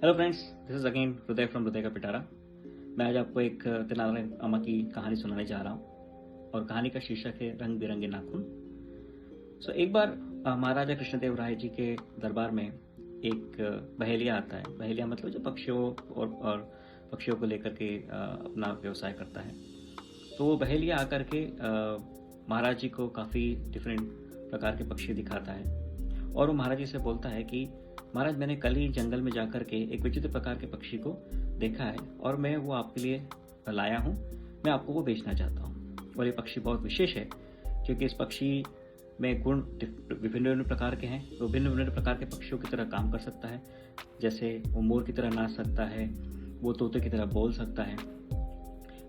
Hello friends, this is again हृदय from हृदय का पिटारा। मैं आज आपको एक तेनालीरामा की कहानी सुनाने जा रहा हूँ और कहानी का शीर्षक है रंग बिरंगे नाखून। एक बार महाराजा कृष्णदेव राय जी के दरबार में एक बहेलिया आता है। बहेलिया मतलब जो पक्षियों और पक्षियों को लेकर के अपना व्यवसाय करता है। तो वो बहेलिया आकर के महाराज जी को काफ़ी डिफरेंट प्रकार के पक्षी दिखाता है और वो महाराज जी से बोलता है कि महाराज, मैंने कल ही जंगल में जाकर के एक विचित्र प्रकार के पक्षी को देखा है और मैं वो आपके लिए लाया हूँ। मैं आपको वो बेचना चाहता हूँ। और ये पक्षी बहुत विशेष है क्योंकि इस पक्षी में गुण विभिन्न प्रकार के हैं। वो भिन्न प्रकार के पक्षियों की तरह काम कर सकता है। जैसे वो मोर की तरह नाच सकता है, वो तोते की तरह बोल सकता है।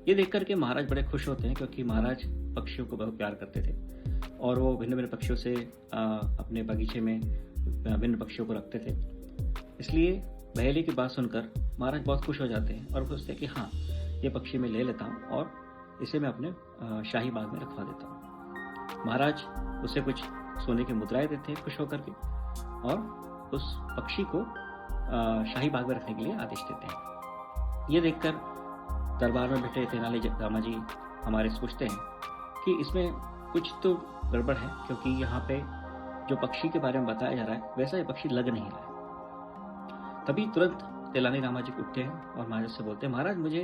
ये देख करके महाराज बड़े खुश होते हैं क्योंकि महाराज पक्षियों को बहुत प्यार करते थे और वो भिन्न पक्षियों से अपने बगीचे में भिन्न पक्षियों को रखते थे। इसलिए बहेली की बात सुनकर महाराज बहुत खुश हो जाते हैं और सोचते हैं कि हाँ, ये पक्षी मैं ले लेता हूँ और इसे मैं अपने शाही बाग में रखवा देता हूँ। महाराज उसे कुछ सोने की मुद्राएं देते हैं खुश होकर के और उस पक्षी को शाही बाग में रखने के लिए आदेश देते हैं। ये देखकर दरबार में बैठे तेनालीरामा जी हमारे से पूछते हैं कि इसमें कुछ तो गड़बड़ है, क्योंकि यहाँ पे जो पक्षी के बारे में बताया जा रहा है वैसा ये पक्षी लग नहीं रहा है। तभी तुरंत तेनालीरामा जी उठते हैं और महाराज से बोलते हैं, महाराज, मुझे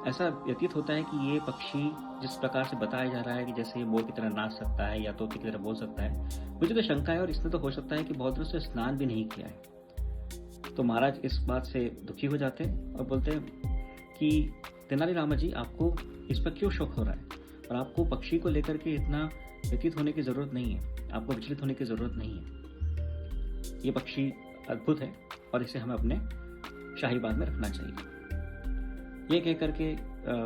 ऐसा व्यतीत होता है कि ये पक्षी जिस प्रकार से बताया जा रहा है कि जैसे ये मोर की तरह नाच सकता है या तोते की तरह बोल सकता है, मुझे तो शंका है और इसमें तो हो सकता है कि बहुत दिनों से स्नान भी नहीं किया है। तो महाराज इस बात से दुखी हो जाते हैं और बोलते हैं कि तेनालीरामा जी, आपको इस पर क्यों शौक हो रहा है और आपको पक्षी को लेकर के इतना व्यतीत होने की ज़रूरत नहीं है, आपको विचलित होने की ज़रूरत नहीं है। ये पक्षी अद्भुत है और इसे हमें अपने शाही बाग में रखना चाहिए। ये कह करके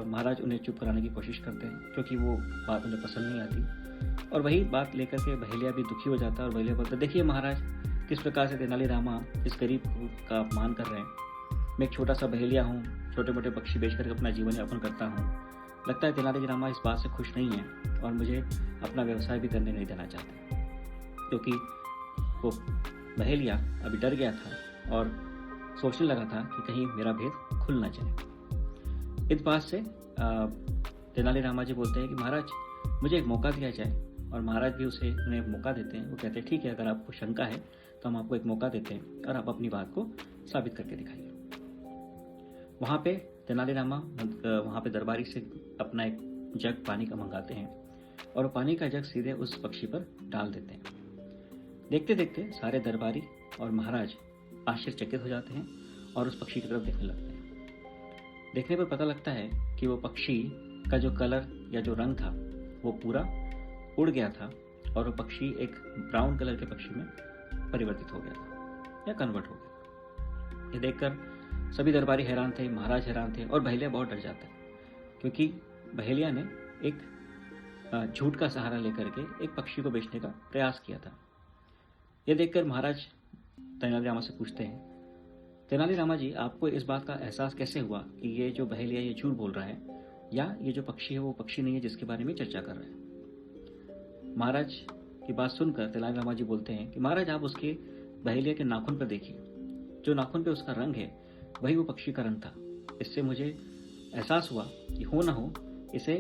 महाराज उन्हें चुप कराने की कोशिश करते हैं क्योंकि वो बात उन्हें पसंद नहीं आती। और वही बात लेकर के बहेलिया भी दुखी हो जाता है और बहेलिया बोलता है, देखिए महाराज, किस प्रकार से तेनालीरामा इस गरीब का अपमान कर रहे हैं। मैं एक छोटा सा बहेलिया हूँ, छोटे मोटे पक्षी बेच करके अपना जीवन यापन करता हूँ। लगता है तेनालीरामा इस बात से खुश नहीं है और मुझे अपना व्यवसाय भी करने नहीं देना चाहते, क्योंकि वो बहेलिया अभी डर गया था और सोचने लगा था कि कहीं मेरा भेद खुल ना जाए। इस बात से तेनालीरामा जी बोलते हैं कि महाराज, मुझे एक मौका दिया जाए। और महाराज भी उन्हें एक मौका देते हैं। वो कहते हैं, ठीक है, अगर आपको शंका है तो हम आपको एक मौका देते हैं और आप अपनी बात को साबित करके दिखाइए। वहाँ पे तेनालीरामा वहाँ पे दरबारी से अपना एक जग पानी का मंगाते हैं और पानी का जग सीधे उस पक्षी पर डाल देते हैं। देखते देखते सारे दरबारी और महाराज आश्चर्यचकित हो जाते हैं और उस पक्षी की तरफ देखने लगते हैं। देखने पर पता लगता है कि वो पक्षी का जो कलर या जो रंग था वो पूरा उड़ गया था और वो पक्षी एक ब्राउन कलर के पक्षी में परिवर्तित हो गया था या कन्वर्ट हो गया। ये देखकर सभी दरबारी हैरान थे, महाराज हैरान थे और बहेलिया बहुत डर जाते हैं क्योंकि बहेलिया ने एक झूठ का सहारा लेकर के एक पक्षी को बेचने का प्रयास किया था। यह देखकर महाराज तेनालीरामा से पूछते हैं, तेनालीरामा जी, आपको इस बात का एहसास कैसे हुआ कि ये जो बहेलिया ये झूठ बोल रहा है या ये जो पक्षी है वो पक्षी नहीं है जिसके बारे में चर्चा कर रहे हैं? महाराज की बात सुनकर तेनालीरामा जी बोलते हैं कि महाराज, आप उसके बहेलिया के नाखून पर देखिए। जो नाखून पे उसका रंग है वही वो पक्षी का रंग था। इससे मुझे एहसास हुआ कि हो ना हो इसे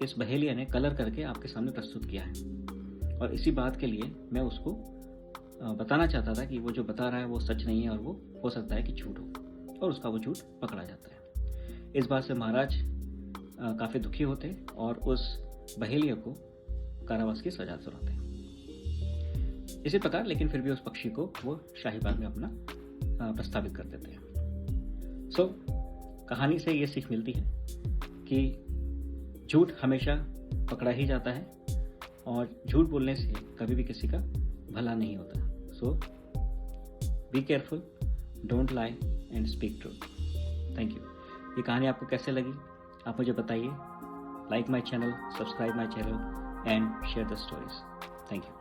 इस बहेलिया ने कलर करके आपके सामने प्रस्तुत किया है और इसी बात के लिए मैं उसको बताना चाहता था कि वो जो बता रहा है वो सच नहीं है और वो हो सकता है कि झूठ हो, और उसका वो झूठ पकड़ा जाता है। इस बात से महाराज काफ़ी दुखी होते और उस बहेलिया को कारावास की सजा सुनाते हैं। इसी प्रकार लेकिन फिर भी उस पक्षी को वो शाही बाग में अपना प्रस्तावित कर देते हैं। कहानी से ये सीख मिलती है कि झूठ हमेशा पकड़ा ही जाता है और झूठ बोलने से कभी भी किसी का भला नहीं होता। Be careful, don't lie and speak truth. Thank you. ये कहानी आपको कैसे लगी आप मुझे बताइए। Like my channel, subscribe my channel and share the stories. Thank you.